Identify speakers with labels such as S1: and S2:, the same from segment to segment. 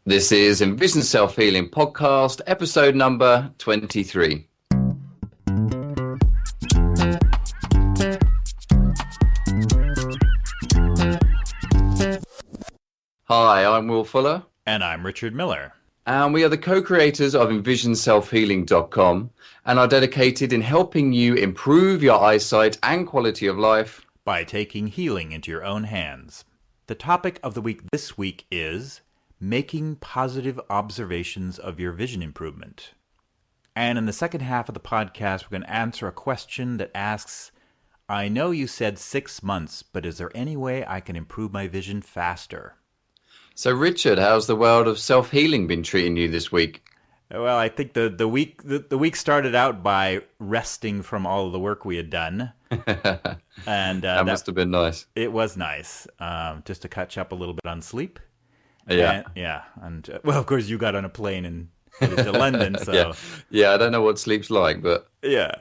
S1: This is Envision Self-Healing Podcast, episode number 23. Hi, I'm Will Fuller.
S2: And I'm Richard Miller.
S1: And we are the co-creators of EnvisionSelfHealing.com and are dedicated in helping you improve your eyesight and quality of life
S2: by taking healing into your own hands. The topic of the week this week is making positive observations of your vision improvement. And in the second half of the podcast, we're going to answer a question that asks, I know you said 6 months, but is there any way I can improve my vision faster?
S1: So, Richard, how's the world of self-healing been treating you this week?
S2: Well, I think the week started out by resting from all of the work we had done. And
S1: that must have been nice.
S2: It was nice, just to catch up a little bit on sleep.
S1: Yeah.
S2: And well, of course, you got on a plane and headed to London, so...
S1: Yeah, I don't know what sleep's like, but...
S2: Yeah.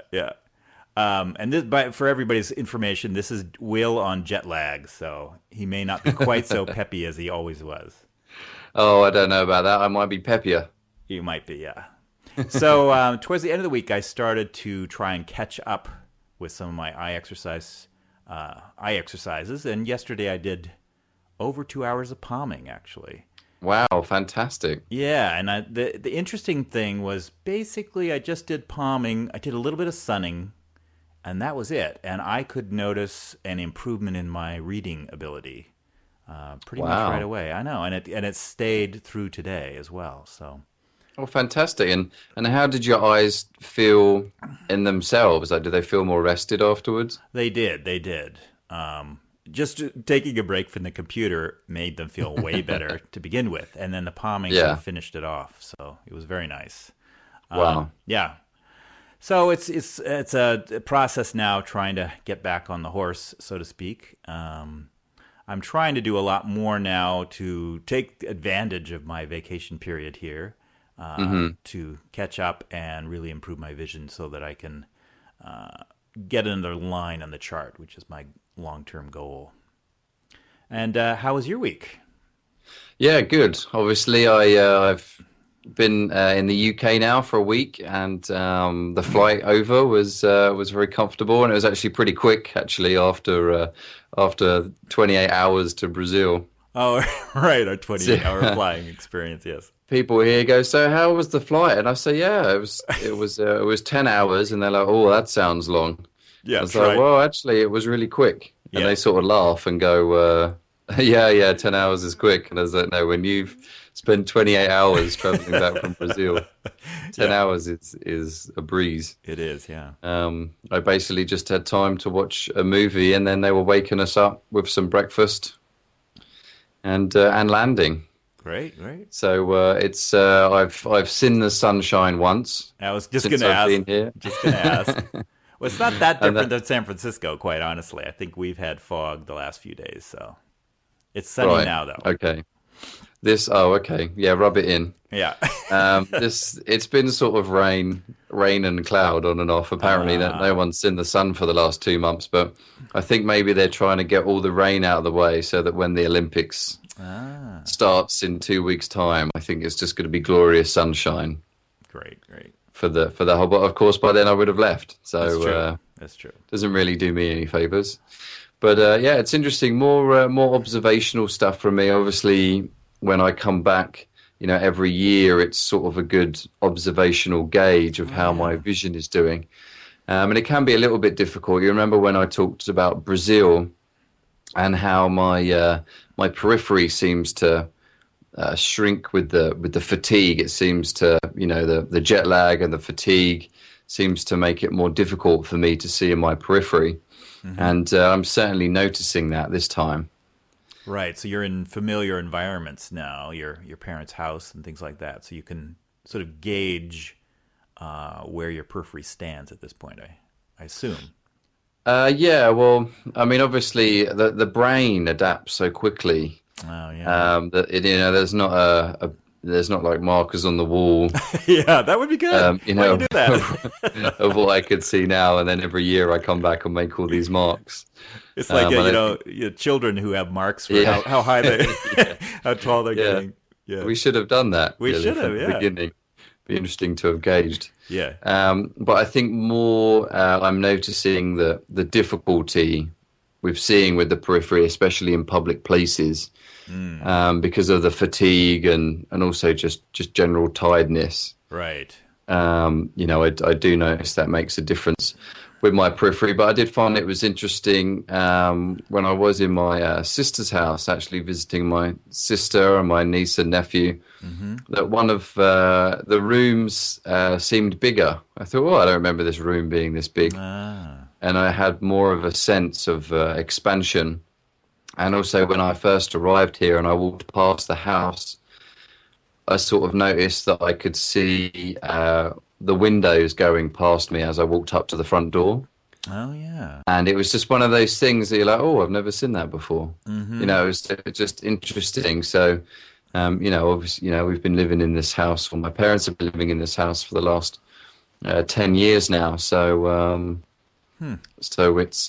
S2: And this, for everybody's information, this is Will on jet lag, so he may not be quite so peppy as he always was.
S1: Oh, I don't know about that. I might be peppier.
S2: You might be, yeah. So towards the end of the week, I started to try and catch up with some of my eye exercises, and yesterday I did over 2 hours of palming, actually.
S1: Wow, fantastic.
S2: Yeah, and the interesting thing was basically I just did palming. I did a little bit of sunning, and that was it. And I could notice an improvement in my reading ability pretty much right away. I know, and it stayed through today as well. So,
S1: oh, fantastic! And how did your eyes feel in themselves? Like, did they feel more rested afterwards?
S2: They did. Just taking a break from the computer made them feel way better to begin with, and then the palming sort of finished it off. So it was very nice.
S1: Wow.
S2: Yeah. So it's a process now, trying to get back on the horse, so to speak. I'm trying to do a lot more now to take advantage of my vacation period here to catch up and really improve my vision so that I can get another line on the chart, which is my long-term goal. And how was your week?
S1: Yeah, good. Obviously, I've been in the UK now for a week, and the flight over was very comfortable, and it was actually pretty quick, actually, after 28 hours to Brazil.
S2: Oh, right, our 28-hour flying experience, yes.
S1: People here go, so how was the flight? And I say, yeah, it was 10 hours, and they're like, oh, that sounds long.
S2: Yeah,
S1: I was like, well, actually, it was really quick. And they sort of laugh and go, yeah, 10 hours is quick. And I was like, no, when you've spent 28 hours traveling back from Brazil, 10 hours is a breeze.
S2: It is, yeah.
S1: I basically just had time to watch a movie, and then they were waking us up with some breakfast and landing. Great. So it's I've seen the sunshine once.
S2: I was just going to ask. Well, it's not that different than San Francisco, quite honestly. I think we've had fog the last few days, so it's sunny now, though.
S1: Okay. Okay. Yeah, rub it in.
S2: Yeah.
S1: It's been sort of rain and cloud on and off. Apparently, no one's seen the sun for the last 2 months, but I think maybe they're trying to get all the rain out of the way so that when the Olympics starts in 2 weeks' time, I think it's just going to be glorious sunshine.
S2: Great.
S1: For the whole, but of course by then I would have left. So
S2: that's true.
S1: Doesn't really do me any favors. But yeah, it's interesting. More observational stuff from me. Obviously, when I come back, every year it's sort of a good observational gauge of how my vision is doing. And it can be a little bit difficult. You remember when I talked about Brazil and how my periphery seems to shrink with the fatigue. It seems to, the jet lag and the fatigue seems to make it more difficult for me to see in my periphery. Mm-hmm. And I'm certainly noticing that this time.
S2: Right. So you're in familiar environments now, your parents' house and things like that. So you can sort of gauge where your periphery stands at this point, I assume.
S1: Yeah. Well, I mean, obviously the brain adapts so quickly.
S2: Oh yeah.
S1: That there's not like markers on the wall.
S2: Yeah, that would be good. Why do you do that?
S1: Of what I could see now, and then every year I come back and make all these marks.
S2: It's like children who have marks for how high they, how tall they're getting. Yeah.
S1: We should have done that
S2: We
S1: really
S2: should have,
S1: from the
S2: yeah.
S1: beginning. Be interesting to have gauged.
S2: Yeah.
S1: But I think more I'm noticing the difficulty with seeing with the periphery, especially in public places,
S2: Mm,
S1: because of the fatigue and also just general tiredness.
S2: right.
S1: I do notice that makes a difference with my periphery, but I did find it was interesting when I was in my sister's house, actually visiting my sister and my niece and nephew,
S2: Mm-hmm.
S1: that one of the rooms seemed bigger. I thought, oh, I don't remember this room being this big.
S2: Ah.
S1: And I had more of a sense of expansion. And also when I first arrived here and I walked past the house, I sort of noticed that I could see the windows going past me as I walked up to the front door.
S2: Oh, yeah.
S1: And it was just one of those things that you're like, oh, I've never seen that before.
S2: Mm-hmm.
S1: It was just interesting. So, obviously, we've been living in this house, or my parents have been living in this house for the last 10 years now. So, so it's,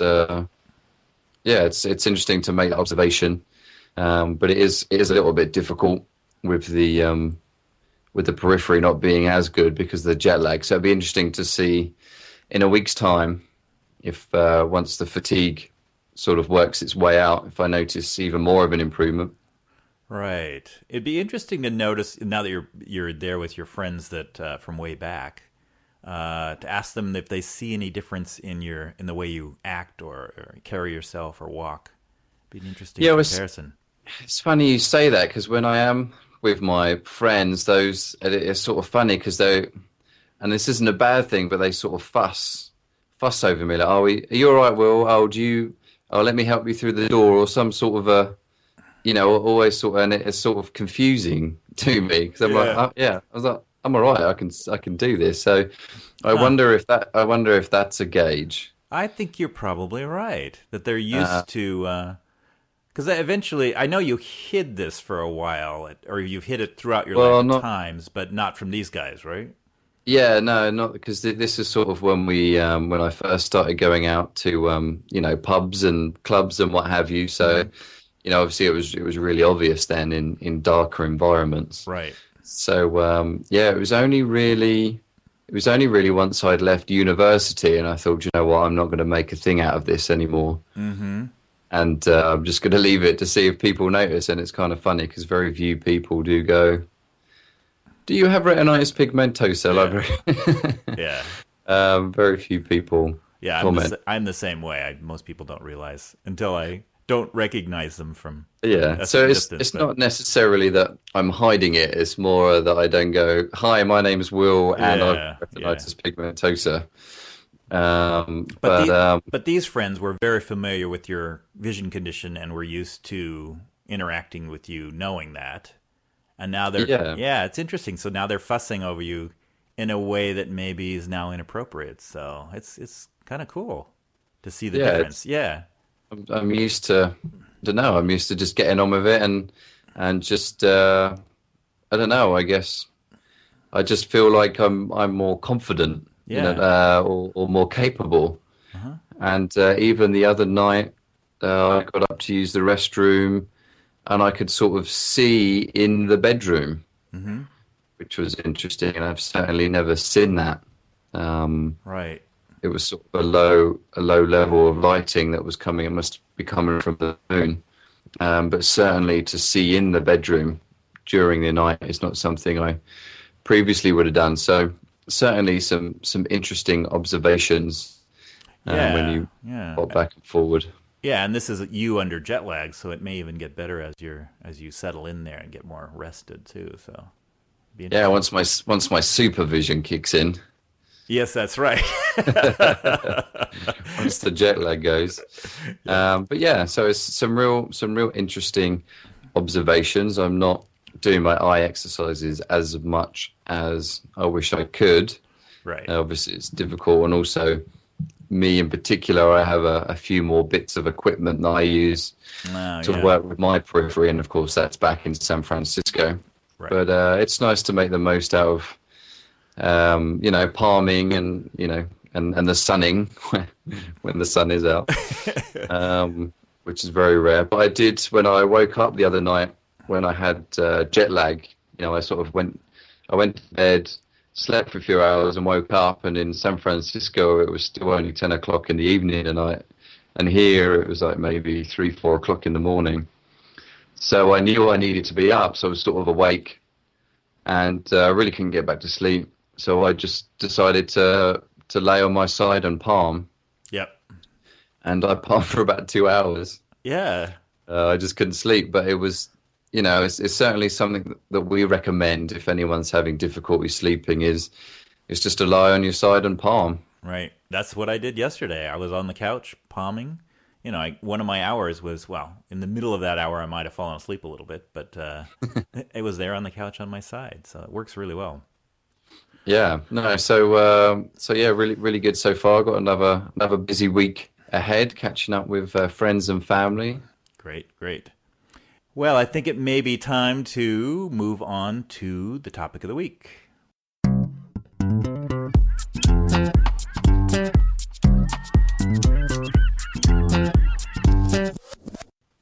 S1: it's interesting to make that observation. But it is a little bit difficult with the periphery not being as good because of the jet lag. So it'd be interesting to see in a week's time if once the fatigue sort of works its way out, if I notice even more of an improvement.
S2: Right. It'd be interesting to notice now that you're there with your friends that from way back, to ask them if they see any difference in the way you act or carry yourself or walk. Be an interesting comparison.
S1: It's funny you say that because when I am with my friends, it's sort of funny because and this isn't a bad thing, but they sort of fuss over me like, "Oh, are you all right, Will? Let me help you through the door," or some sort of always sort of, and it's sort of confusing to me because I'm like, oh, yeah, I was like, I'm all right, I can do this. So I wonder if that's a gauge.
S2: I think you're probably right that they're used to. Because eventually, I know you hid this for a while, or you've hid it throughout your life at times, but not from these guys, right?
S1: Yeah, no, not because this is sort of when when I first started going out to pubs and clubs and what have you. So, obviously it was really obvious then in darker environments.
S2: Right.
S1: So it was only really once I'd left university and I thought, you know what, I'm not going to make a thing out of this anymore. Mm-hmm. And I'm just going to leave it to see if people notice. And it's kind of funny because very few people do go, "Do you have retinitis pigmentosa?"
S2: Yeah.
S1: Very few people comment.
S2: I'm the same way. Most people don't realize until I don't recognize them from
S1: so
S2: distance,
S1: it's not necessarily that I'm hiding it. It's more that I don't go, "Hi, my name's Will and I've retinitis pigmentosa."
S2: But these friends were very familiar with your vision condition and were used to interacting with you knowing that. And now it's interesting. So now they're fussing over you in a way that maybe is now inappropriate. So it's kind of cool to see the difference. Yeah.
S1: I'm used to, I don't know, I'm used to just getting on with it and just, I don't know, I guess I just feel like I'm more confident. Or more capable. Uh-huh. And even the other night, I got up to use the restroom, and I could sort of see in the bedroom, which was interesting. And I've certainly never seen that.
S2: Right.
S1: It was sort of a low level of lighting that was coming. It must be coming from the moon. But certainly to see in the bedroom during the night is not something I previously would have done. So. Certainly some interesting observations when you pop back and forward.
S2: Yeah, and this is you under jet lag, so it may even get better as you settle in there and get more rested too. So,
S1: once my supervision kicks in.
S2: Yes, that's right.
S1: Once the jet lag goes, so it's some real interesting observations. I'm not doing my eye exercises as much as I wish I could.
S2: Right.
S1: Obviously, it's difficult, and also me in particular, I have a few more bits of equipment that I use to work with my periphery, and of course, that's back in San Francisco. Right. But it's nice to make the most out of, palming and and the sunning when the sun is out, which is very rare. But I did when I woke up the other night. when I had jet lag. I went to bed, slept for a few hours, and woke up. And in San Francisco, it was still only 10 o'clock in the evening, and here it was like maybe 3, 4 o'clock in the morning. So I knew I needed to be up, so I was sort of awake, and I really couldn't get back to sleep. So I just decided to lay on my side and palm,
S2: Yep.
S1: and I palmed for about 2 hours.
S2: Yeah.
S1: I just couldn't sleep, but it was, it's certainly something that we recommend if anyone's having difficulty sleeping is just to lie on your side and palm.
S2: Right. That's what I did yesterday. I was on the couch palming. One of my hours was, well, in the middle of that hour, I might have fallen asleep a little bit, but it was there on the couch on my side. So it works really well.
S1: Yeah, no, so yeah, really, really good so far. Got another busy week ahead, catching up with friends and family.
S2: Great, great. Well, I think it may be time to move on to the topic of the week.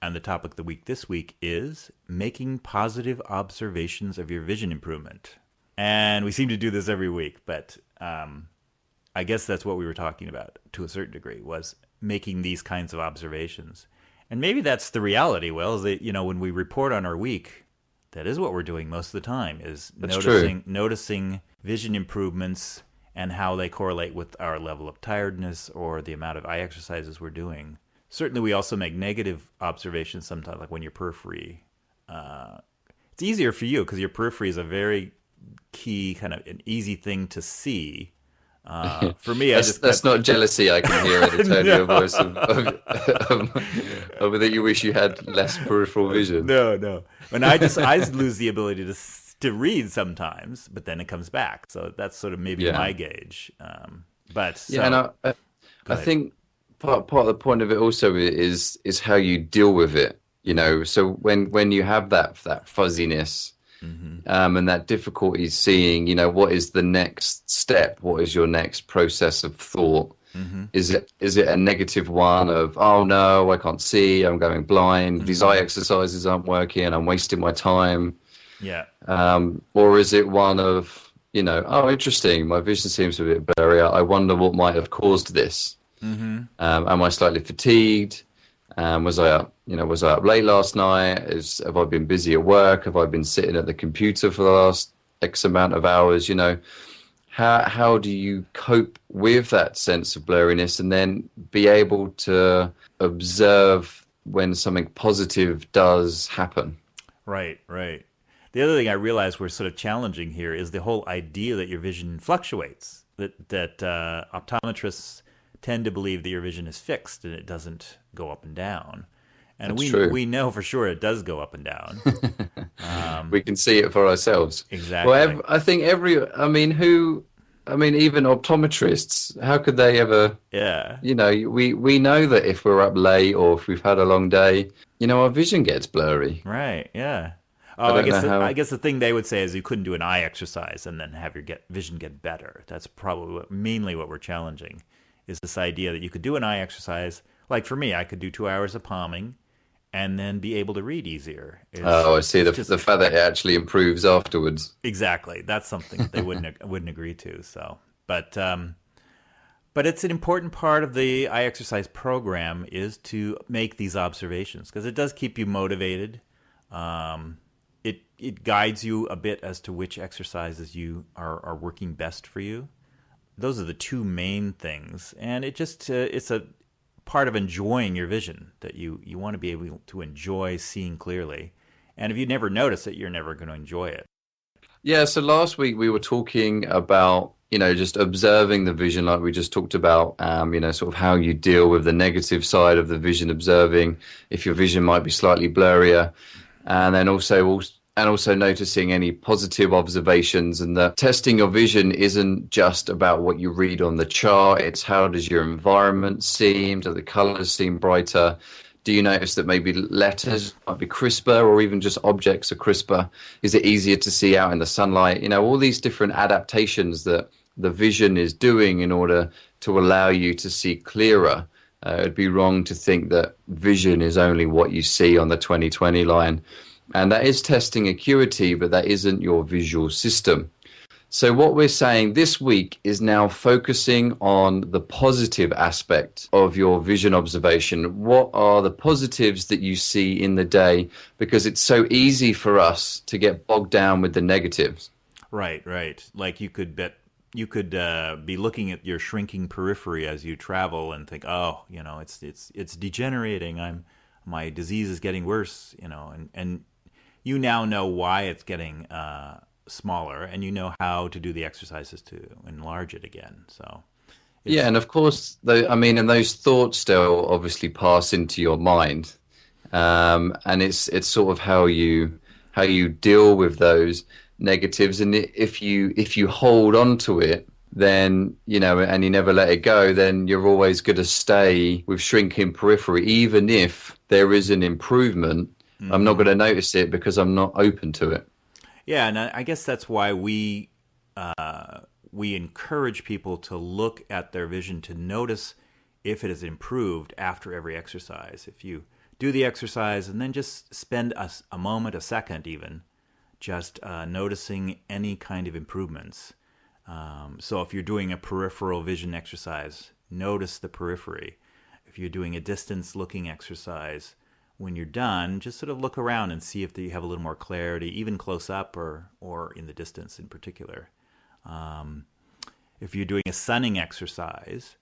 S2: And the topic of the week this week is making positive observations of your vision improvement. And we seem to do this every week, but I guess that's what we were talking about to a certain degree, was making these kinds of observations. And maybe that's the reality, Will, is that, when we report on our week, that is what we're doing most of the time, is noticing vision improvements and how they correlate with our level of tiredness or the amount of eye exercises we're doing. Certainly, we also make negative observations sometimes, like when your periphery. It's easier for you because your periphery is a very key, kind of an easy thing to see. For me,
S1: that's not jealousy. I can hear in the tone of your voice of that you wish you had less peripheral vision.
S2: No. And I lose the ability to read sometimes, but then it comes back. So that's sort of maybe my gauge.
S1: And I think part of the point of it also is how you deal with it. So when you have that fuzziness. Mm-hmm. And that difficulty seeing, what is the next step? What is your next process of thought? Mm-hmm. Is it a negative one of, oh no, I can't see, I'm going blind, mm-hmm. these eye exercises aren't working, I'm wasting my time?
S2: Yeah.
S1: Or is it one of, oh, interesting, my vision seems a bit blurry, I wonder what might have caused this? Mm-hmm. Am I slightly fatigued? Was I up late last night? Have I been busy at work? Have I been sitting at the computer for the last X amount of hours? How do you cope with that sense of blurriness and then be able to observe when something positive does happen?
S2: Right. The other thing I realize we're sort of challenging here is the whole idea that your vision fluctuates, that optometrists tend to believe that your vision is fixed and it doesn't go up and down. And we know for sure it does go up and down.
S1: We can see it for ourselves.
S2: Exactly.
S1: Well, I think even optometrists, how could they ever? Yeah. We know that if we're up late or if we've had a long day, our vision gets blurry.
S2: Right. Yeah. Oh, I guess the thing they would say is you couldn't do an eye exercise and then have your vision get better. That's probably mainly what we're challenging, is this idea that you could do an eye exercise. Like for me, I could do 2 hours of palming and then be able to read easier.
S1: I see. The fact that it actually improves afterwards.
S2: Exactly. That's something that they wouldn't agree to. So, but it's an important part of the eye exercise program is to make these observations because it does keep you motivated. It guides you a bit as to which exercises you are working best for you. Those are the two main things, and it's a part of enjoying your vision, that you want to be able to enjoy seeing clearly. And if you never notice it, you're never going to enjoy it.
S1: Yeah, so last week we were talking about, just observing the vision like we just talked about, sort of how you deal with the negative side of the vision, observing if your vision might be slightly blurrier, and then also noticing any positive observations, and that testing your vision isn't just about what you read on the chart. It's how does your environment seem? Do the colors seem brighter? Do you notice that maybe letters might be crisper or even just objects are crisper? Is it easier to see out in the sunlight? All these different adaptations that the vision is doing in order to allow you to see clearer. It'd be wrong to think that vision is only what you see on the 20/20 line. And that is testing acuity, but that isn't your visual system. So what we're saying this week is now focusing on the positive aspect of your vision observation. What are the positives that you see in the day? Because it's so easy for us to get bogged down with the negatives.
S2: Right, right. Like you could be looking at your shrinking periphery as you travel and think, oh, it's degenerating. My disease is getting worse. And you now know why it's getting smaller, and you know how to do the exercises to enlarge it again. So
S1: Yeah,
S2: it's
S1: and of course, and those thoughts still obviously pass into your mind, and it's sort of how you deal with those negatives. And if you hold on to it, then and you never let it go, then you're always going to stay with shrinking periphery, even if there is an improvement. I'm not
S2: mhm.
S1: going to notice it because I'm not open to it.
S2: Yeah, and I guess that's why we encourage people to look at their vision to notice if it has improved after every exercise. If you do the exercise and then just spend a moment, a second even, just noticing any kind of improvements. So if you're doing a peripheral vision exercise, notice the periphery. If you're doing a distance looking exercise, when you're done, just sort of look around and see if you have a little more clarity, even close up or in the distance in particular. Um, if you're doing a sunning exercise,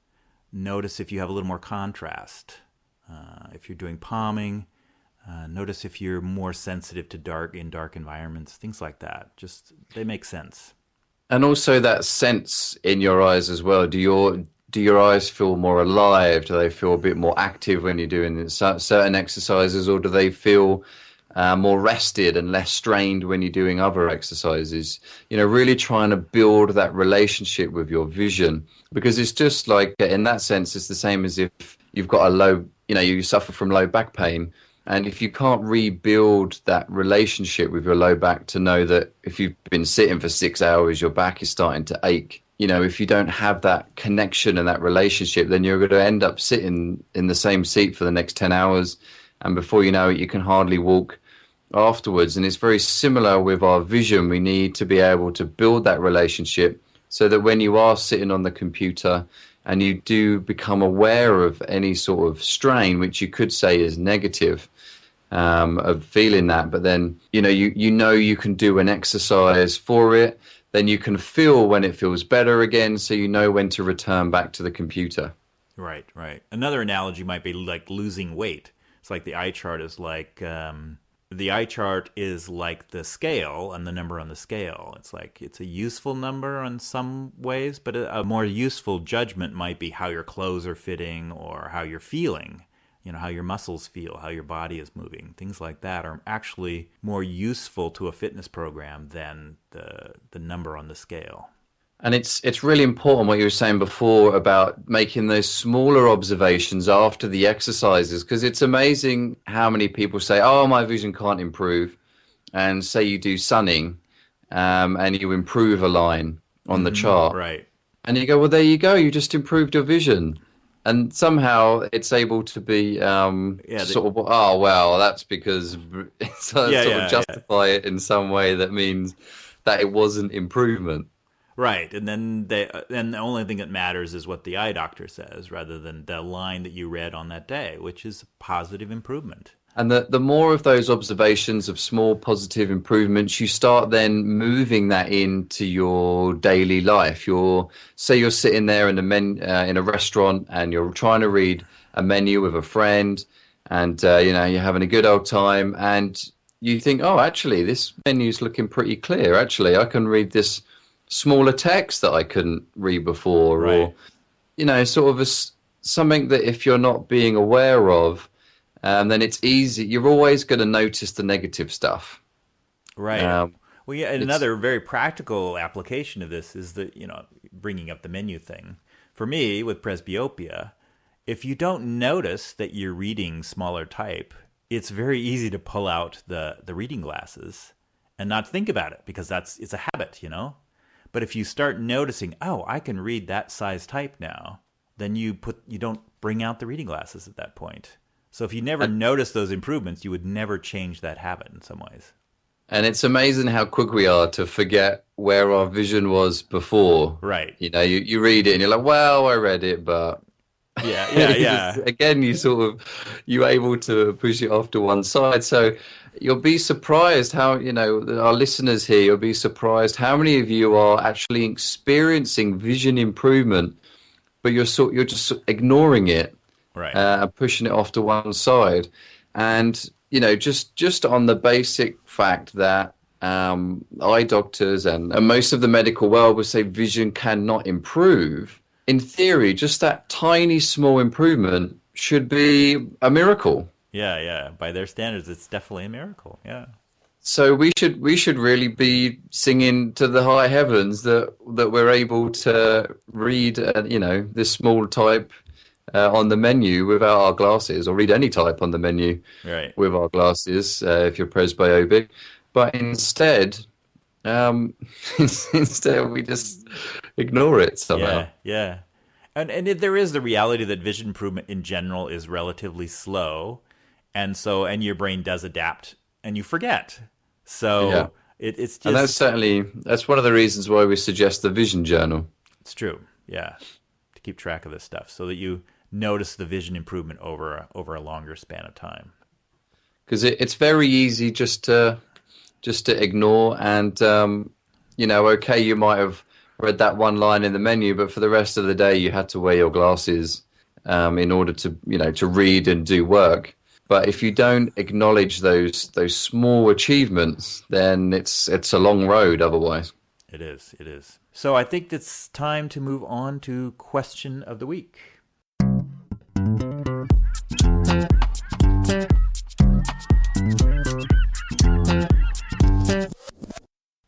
S2: notice if you have a little more contrast. If you're doing palming, notice if you're more sensitive to dark environments, things like that. Just they make sense.
S1: And also that sense in your eyes as well. Do your eyes feel more alive? Do they feel a bit more active when you're doing certain exercises, or do they feel more rested and less strained when you're doing other exercises? Really trying to build that relationship with your vision, because it's just like in that sense, it's the same as if you've got you suffer from low back pain. And if you can't rebuild that relationship with your low back to know that if you've been sitting for 6 hours, your back is starting to ache, if you don't have that connection and that relationship, then you're going to end up sitting in the same seat for the next 10 hours. And before you know it, you can hardly walk afterwards. And it's very similar with our vision. We need to be able to build that relationship so that when you are sitting on the computer and you do become aware of any sort of strain, which you could say is negative, of feeling that, but then you can do an exercise for it, then you can feel when it feels better again, so you know when to return back to the computer.
S2: Right, right. Another analogy might be like losing weight. It's like the eye chart is like the eye chart is like the scale and the number on the scale. It's like it's a useful number on some ways, but a more useful judgment might be how your clothes are fitting or how you're feeling. How your muscles feel, how your body is moving. Things like that are actually more useful to a fitness program than the number on the scale.
S1: And it's really important what you were saying before about making those smaller observations after the exercises, because it's amazing how many people say, "Oh, my vision can't improve," and say you do sunning, and you improve a line on the chart,
S2: Right.
S1: and you go, "Well, there you go, you just improved your vision." And somehow it's able to be
S2: Yeah.
S1: sort of, oh, well, that's because so
S2: Yeah.
S1: sort of
S2: Yeah. Yeah.
S1: justify it in some way that means that it wasn't improvement.
S2: Right. And then the only thing that matters is what the eye doctor says, rather than the line that you read on that day, which is positive improvement.
S1: And the more of those observations of small positive improvements, you start then moving that into your daily life. Say you're sitting there in a restaurant and you're trying to read a menu with a friend, and you're having a good old time, and you think, oh, actually, this menu's looking pretty clear. Actually, I can read this smaller text that I couldn't read before, or
S2: Right.
S1: sort of something that if you're not being aware of, then it's easy. You're always going to notice the negative stuff.
S2: Right.
S1: Um,
S2: Well, yeah, and
S1: it's
S2: another very practical application of this is that, bringing up the menu thing. For me, with presbyopia, if you don't notice that you're reading smaller type, it's very easy to pull out the reading glasses and not think about it because it's a habit. But if you start noticing, oh, I can read that size type now, then you don't bring out the reading glasses at that point. So if you never notice those improvements, you would never change that habit in some ways.
S1: And it's amazing how quick we are to forget where our vision was before.
S2: Right.
S1: You read it and you're like, well, I read it, but
S2: Yeah.
S1: again, you're able to push it off to one side. So you'll be surprised how, our listeners here, you'll be surprised how many of you are actually experiencing vision improvement, but you're just ignoring it,
S2: Right.
S1: pushing it off to one side. And, just on the basic fact that eye doctors and most of the medical world will say vision cannot improve. In theory, just that tiny small improvement should be a miracle.
S2: Yeah. By their standards, it's definitely a miracle. Yeah.
S1: So we should really be singing to the high heavens that we're able to read, this small type on the menu without our glasses, or read any type on the menu
S2: Right.
S1: with our glasses if you're presbyopic. But instead, instead we just ignore it somehow.
S2: Yeah. And there is the reality that vision improvement in general is relatively slow, and your brain does adapt, and you forget. So
S1: Yeah.
S2: it's just,
S1: And that's one of the reasons why we suggest the vision journal.
S2: it's true. Yeah, to keep track of this stuff so that you notice the vision improvement over a longer span of time.
S1: Because it's very easy just to ignore, and okay, you might have read that one line in the menu, but for the rest of the day you had to wear your glasses in order to read and do work. But if you don't acknowledge those small achievements, then it's a long road otherwise.
S2: It is. So I think it's time to move on to question of the week.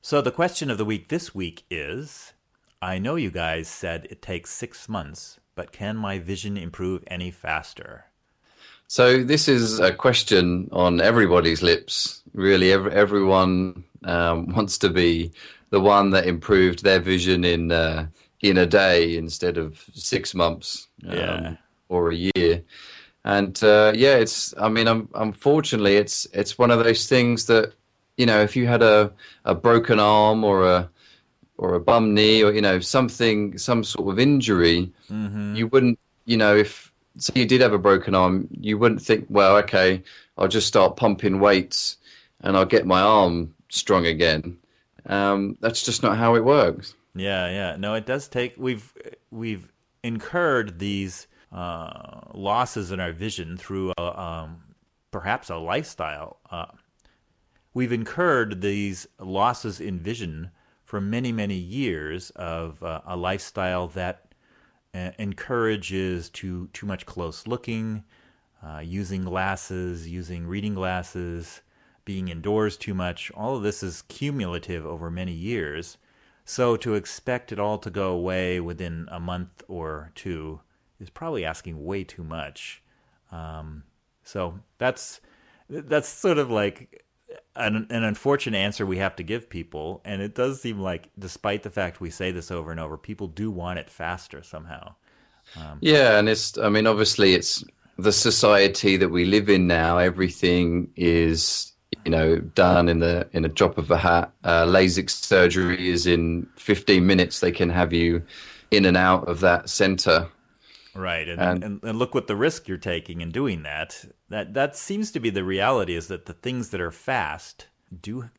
S2: So the question of the week this week is, I know you guys said it takes 6 months, but can my vision improve any faster?
S1: So this is a question on everybody's lips. Really, everyone wants to be the one that improved their vision in a day instead of 6 months or a year. And unfortunately, it's one of those things that, if you had a broken arm or a bum knee or some sort of injury, you wouldn't, if say you did have a broken arm, you wouldn't think, well, okay, I'll just start pumping weights and I'll get my arm strong again. That's just not how it works.
S2: Yeah. No, it does take. We've incurred these losses in our vision through perhaps a lifestyle. We've incurred these losses in vision for many, many years of a lifestyle that encourages too much close looking, using glasses, using reading glasses, being indoors too much. All of this is cumulative over many years. So to expect it all to go away within a month or two is probably asking way too much. So that's sort of like an unfortunate answer we have to give people, and it does seem like, despite the fact we say this over and over, people do want it faster somehow.
S1: Yeah, and obviously it's the society that we live in now. Everything is, done in a drop of a hat. LASIK surgery is in 15 minutes. They can have you in and out of that center.
S2: Right, and look what the risk you're taking in doing that. That seems to be the reality, is that the things that are fast do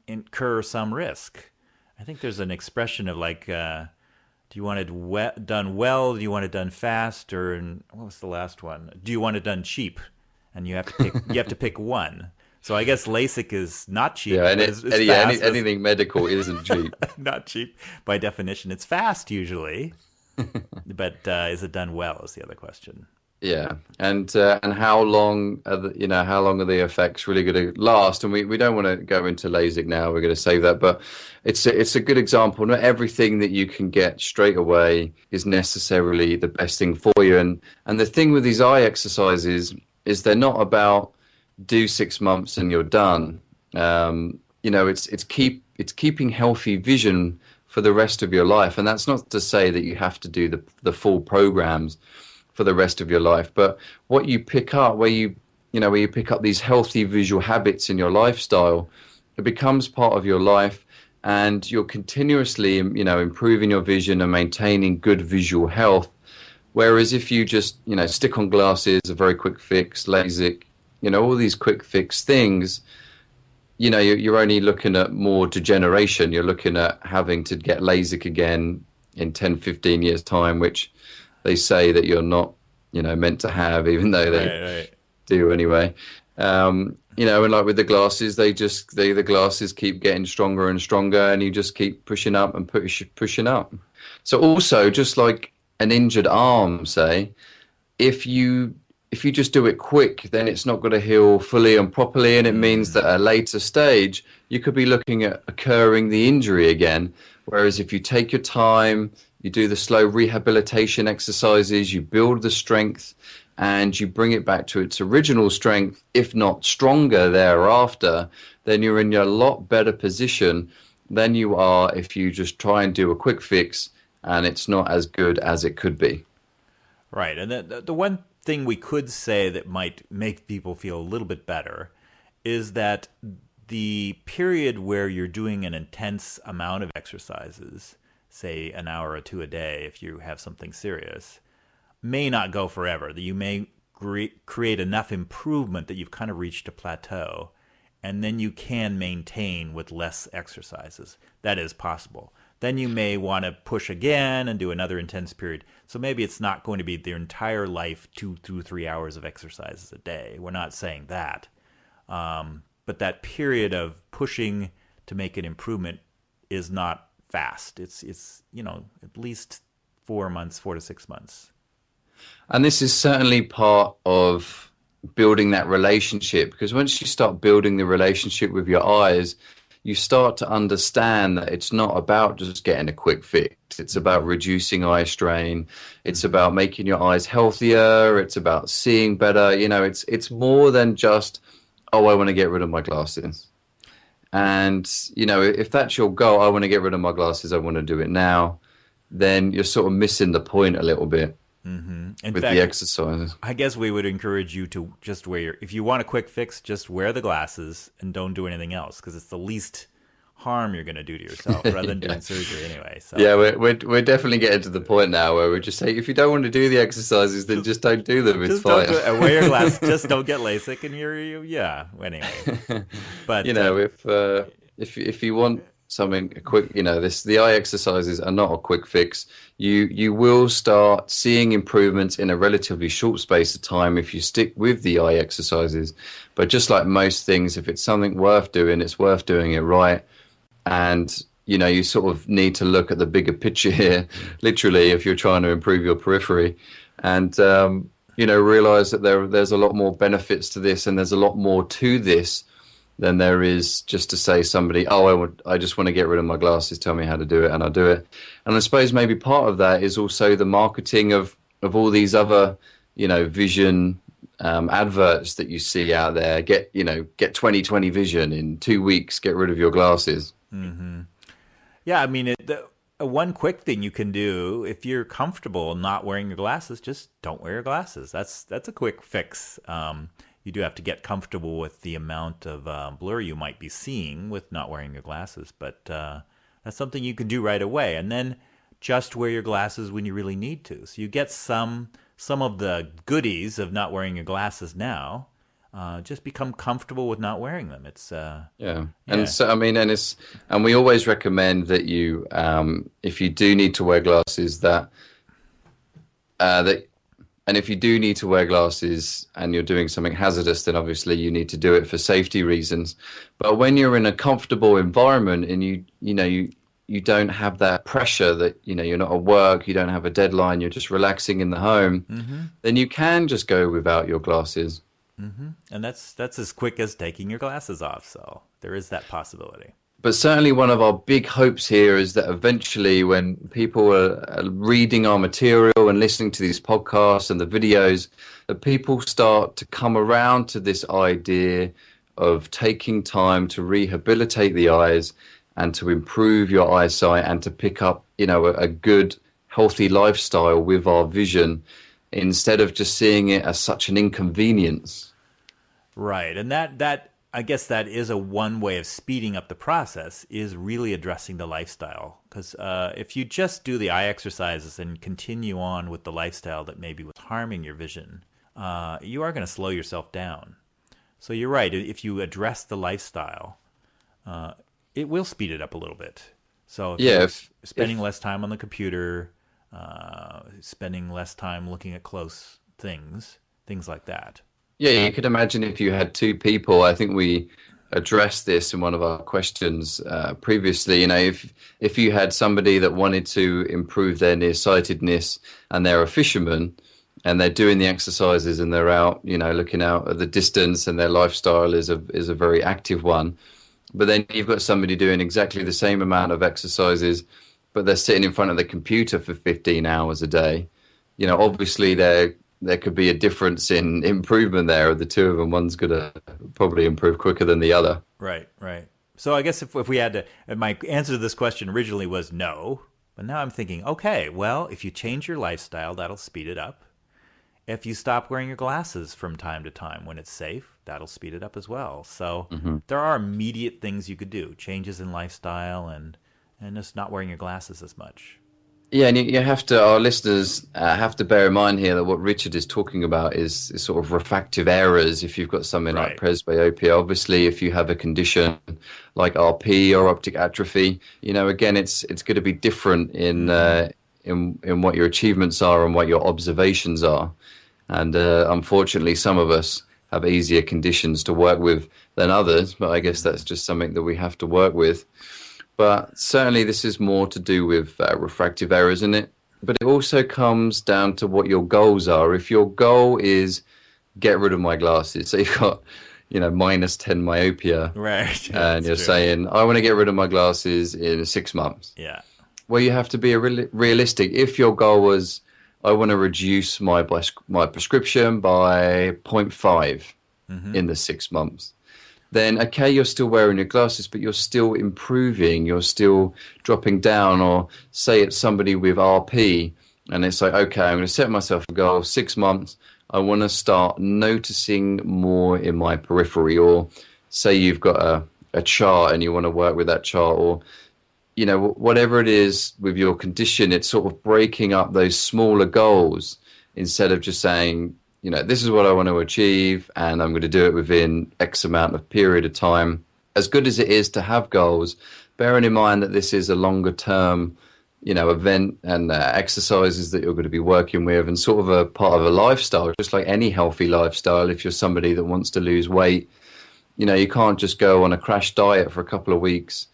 S2: incur some risk. I think there's an expression of like, do you want it done well? Do you want it done fast? Or what was the last one? Do you want it done cheap? And you have to pick one. So I guess LASIK is not cheap.
S1: Yeah, and
S2: fast.
S1: anything medical isn't cheap.
S2: Not cheap by definition. It's fast usually. But is it done well is the other question.
S1: Yeah, and how long are the effects really going to last? And we don't want to go into LASIK now. We're going to save that, but it's a good example. Not everything that you can get straight away is necessarily the best thing for you. And the thing with these eye exercises is they're not about do 6 months and you're done. It's keeping healthy vision for the rest of your life. And that's not to say that you have to do the full programs for the rest of your life. But what you pick up, where you where you pick up these healthy visual habits in your lifestyle, it becomes part of your life, and you're continuously, improving your vision and maintaining good visual health. Whereas if you just, stick on glasses, a very quick fix, LASIK, all these quick fix things, you're only looking at more degeneration. You're looking at having to get LASIK again in 10, 15 years' time, which they say that you're not, meant to have, even though they do anyway. And like with the glasses, the glasses keep getting stronger and stronger, and you just keep pushing up and pushing up. So also, just like an injured arm, say, if you just do it quick, then it's not going to heal fully and properly, and it means that at a later stage you could be looking at occurring the injury again. Whereas if you take your time, you do the slow rehabilitation exercises, you build the strength, and you bring it back to its original strength, if not stronger thereafter, then you're in a lot better position than you are if you just try and do a quick fix and it's not as good as it could be.
S2: Right. And the one thing we could say that might make people feel a little bit better is that the period where you're doing an intense amount of exercises, say an hour or two a day if you have something serious, may not go forever. That you may create enough improvement that you've kind of reached a plateau, and then you can maintain with less exercises. That is possible. Then you may want to push again and do another intense period. So maybe it's not going to be their entire life 2 to 3 hours of exercises a day. We're not saying that. But that period of pushing to make an improvement is not fast. It's at least 4 to 6 months.
S1: And this is certainly part of building that relationship, because once you start building the relationship with your eyes, you start to understand that it's not about just getting a quick fix. It's about reducing eye strain. It's about making your eyes healthier. It's about seeing better. It's more than just, oh, I want to get rid of my glasses. And, if that's your goal, I want to get rid of my glasses, I want to do it now, then you're sort of missing the point a little bit.
S2: Mm-hmm.
S1: With the exercises.
S2: I guess we would encourage you to just if you want a quick fix, just wear the glasses and don't do anything else, because it's the least harm you're going to do to yourself rather than doing surgery anyway. So.
S1: Yeah, we're definitely getting to the point now where we're just saying, if you don't want to do the exercises, then just don't do them. It's fine.
S2: Wear your glasses. Just don't get LASIK, and anyway. But
S1: if you want something quick, the eye exercises are not a quick fix. You will start seeing improvements in a relatively short space of time if you stick with the eye exercises. But just like most things, if it's something worth doing, it's worth doing it right. And you sort of need to look at the bigger picture here, literally, if you're trying to improve your periphery, and realize that there's a lot more benefits to this, and there's a lot more to this than there is just to say somebody, I just want to get rid of my glasses, tell me how to do it, and I'll do it. And I suppose maybe part of that is also the marketing of all these other, vision adverts that you see out there. Get 20/20 vision in 2 weeks, get rid of your glasses.
S2: Mm-hmm. Yeah, I mean, one quick thing you can do if you're comfortable not wearing your glasses, just don't wear your glasses. That's a quick fix. You do have to get comfortable with the amount of blur you might be seeing with not wearing your glasses, but that's something you can do right away. And then just wear your glasses when you really need to. So you get some of the goodies of not wearing your glasses now. Just become comfortable with not wearing them. It's
S1: And so and we always recommend that you, if you do need to wear glasses, and if you do need to wear glasses and you're doing something hazardous, then obviously you need to do it for safety reasons. But when you're in a comfortable environment and you don't have that pressure that, you're not at work, you don't have a deadline, you're just relaxing in the home, then you can just go without your glasses.
S2: Mm-hmm. And that's as quick as taking your glasses off. So there is that possibility.
S1: But certainly one of our big hopes here is that eventually when people are reading our material and listening to these podcasts and the videos, that people start to come around to this idea of taking time to rehabilitate the eyes and to improve your eyesight and to pick up, a good, healthy lifestyle with our vision, instead of just seeing it as such an inconvenience.
S2: Right. And that I guess that is a one way of speeding up the process is really addressing the lifestyle. Because if you just do the eye exercises and continue on with the lifestyle that maybe was harming your vision, you are going to slow yourself down. So you're right. If you address the lifestyle, it will speed it up a little bit. So if you're spending less time on the computer, spending less time looking at close things like that.
S1: Yeah, you could imagine if you had two people. I think we addressed this in one of our questions previously. You know, if you had somebody that wanted to improve their nearsightedness and they're a fisherman and they're doing the exercises and they're out, you know, looking out at the distance and their lifestyle is a very active one. But then you've got somebody doing exactly the same amount of exercises, but they're sitting in front of the computer for 15 hours a day. You know, obviously there could be a difference in improvement there of the two of them. One's going to probably improve quicker than the other.
S2: Right, right. So I guess if we had to, my answer to this question originally was no, but now I'm thinking, okay, well, if you change your lifestyle, that'll speed it up. If you stop wearing your glasses from time to time when it's safe, that'll speed it up as well. So there are immediate things you could do, changes in lifestyle and just not wearing your glasses as much.
S1: Yeah, and you have to, our listeners have to bear in mind here that what Richard is talking about is sort of refractive errors. If you've got something like presbyopia, obviously, if you have a condition like RP or optic atrophy, you know, again, it's going to be different in what your achievements are and what your observations are. And unfortunately, some of us have easier conditions to work with than others, but I guess that's just something that we have to work with. But certainly this is more to do with refractive errors, isn't it? But it also comes down to what your goals are. If your goal is get rid of my glasses, so you've got, you know, -10 myopia,
S2: right?
S1: And you're saying, I want to get rid of my glasses in 6 months.
S2: Yeah.
S1: Well, you have to be realistic. If your goal was, I want to reduce my prescription by 0.5 in the 6 months, then, okay, you're still wearing your glasses, but you're still improving, you're still dropping down. Or say it's somebody with RP, and it's like, okay, I'm going to set myself a goal, 6 months, I want to start noticing more in my periphery. Or say you've got a chart and you want to work with that chart, or, you know, whatever it is with your condition, it's sort of breaking up those smaller goals instead of just saying, you know, this is what I want to achieve and I'm going to do it within X amount of period of time. As good as it is to have goals, bearing in mind that this is a longer term, you know, event and exercises that you're going to be working with and sort of a part of a lifestyle, just like any healthy lifestyle. If you're somebody that wants to lose weight, you know, you can't just go on a crash diet for a couple of weeks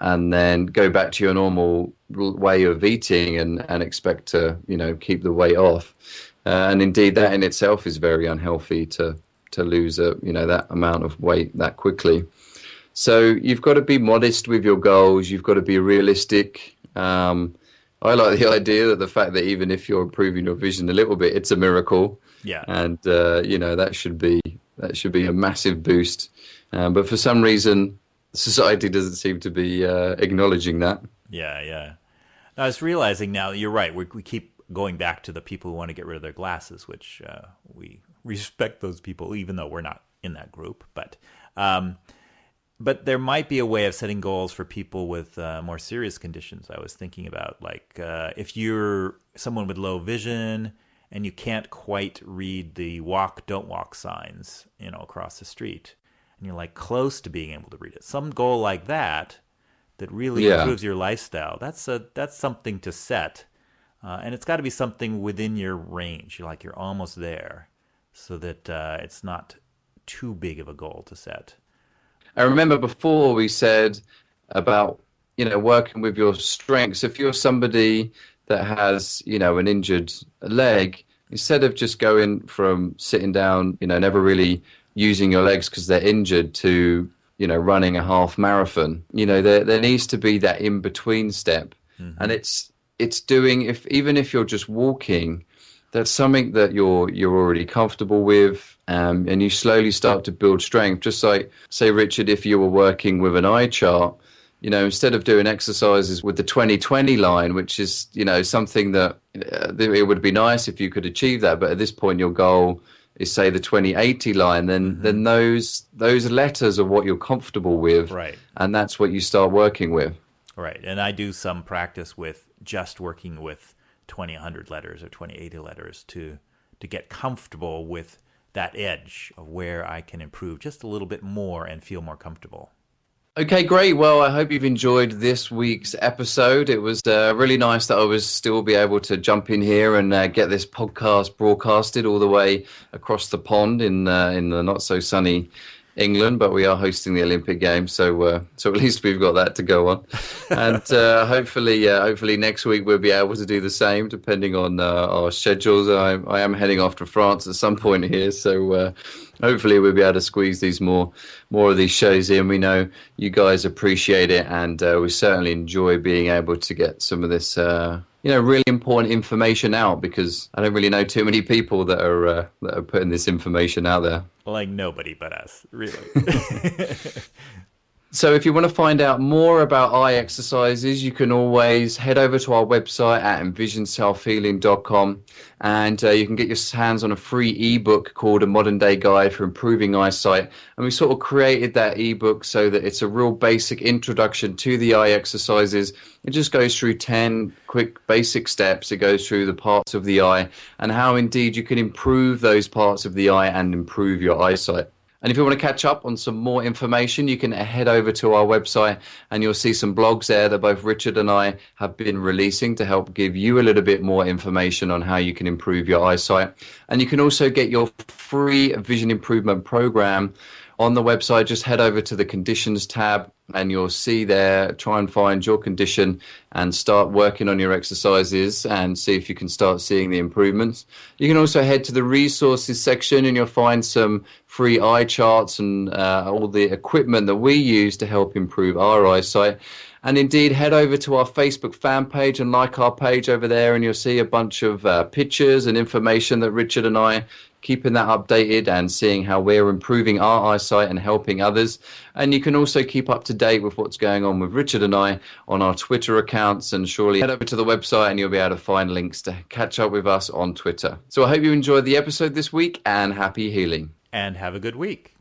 S1: and then go back to your normal way of eating and expect to, you know, keep the weight off. And indeed, that in itself is very unhealthy to lose that amount of weight that quickly. So you've got to be modest with your goals. You've got to be realistic. I like the idea that the fact that even if you're improving your vision a little bit, it's a miracle.
S2: Yeah.
S1: And that should be a massive boost. But for some reason, society doesn't seem to be acknowledging that.
S2: Yeah, yeah. I was realizing now, you're right. We keep going back to the people who want to get rid of their glasses, which we respect those people, even though we're not in that group. But there might be a way of setting goals for people with more serious conditions. I was thinking about, like, if you're someone with low vision and you can't quite read the walk, don't walk signs, you know, across the street, and you're like close to being able to read it. Some goal like that really improves your lifestyle. That's something to set. And it's got to be something within your range, you're almost there, so that it's not too big of a goal to set.
S1: I remember before we said about, you know, working with your strengths. If you're somebody that has, you know, an injured leg, instead of just going from sitting down, you know, never really using your legs because they're injured, to, you know, running a half marathon, you know, there needs to be that in-between step. And it's doing, even if you're just walking, that's something that you're already comfortable with, and you slowly start to build strength. Just like, say, Richard, if you were working with an eye chart, you know, instead of doing exercises with the 20/20 line, which is, you know, something that it would be nice if you could achieve that, but at this point your goal is say the 20/80 line, then those letters are what you're comfortable with,
S2: Right.
S1: and that's what you start working with.
S2: Right. And I do some practice with just working with 20/100 letters or 20/80 letters to get comfortable with that edge of where I can improve just a little bit more and feel more comfortable.
S1: Okay, great. Well, I hope you've enjoyed this week's episode. It was really nice that I was still be able to jump in here and get this podcast broadcasted all the way across the pond in the not so sunny England, but we are hosting the Olympic Games, so at least we've got that to go on. And hopefully next week we'll be able to do the same, depending on our schedules. I am heading off to France at some point here, so hopefully we'll be able to squeeze these more of these shows in. We know you guys appreciate it, and we certainly enjoy being able to get some of this really important information out, because I don't really know too many people that are putting this information out there.
S2: Like nobody but us, really.
S1: So if you want to find out more about eye exercises, you can always head over to our website at envisionselfhealing.com, and you can get your hands on a free ebook called A Modern Day Guide for Improving Eyesight. And we sort of created that ebook so that it's a real basic introduction to the eye exercises. It just goes through 10 quick basic steps. It goes through the parts of the eye and how indeed you can improve those parts of the eye and improve your eyesight. And if you want to catch up on some more information, you can head over to our website, and you'll see some blogs there that both Richard and I have been releasing to help give you a little bit more information on how you can improve your eyesight. And you can also get your free vision improvement program on the website. Just head over to the conditions tab, and you'll see there, try and find your condition and start working on your exercises and see if you can start seeing the improvements. You can also head to the resources section, and you'll find some free eye charts and all the equipment that we use to help improve our eyesight. And indeed, head over to our Facebook fan page and like our page over there, and you'll see a bunch of pictures and information that Richard and I keeping that updated and seeing how we're improving our eyesight and helping others. And you can also keep up to date with what's going on with Richard and I on our Twitter accounts, and surely head over to the website and you'll be able to find links to catch up with us on Twitter. So I hope you enjoyed the episode this week, and happy healing.
S2: And have a good week.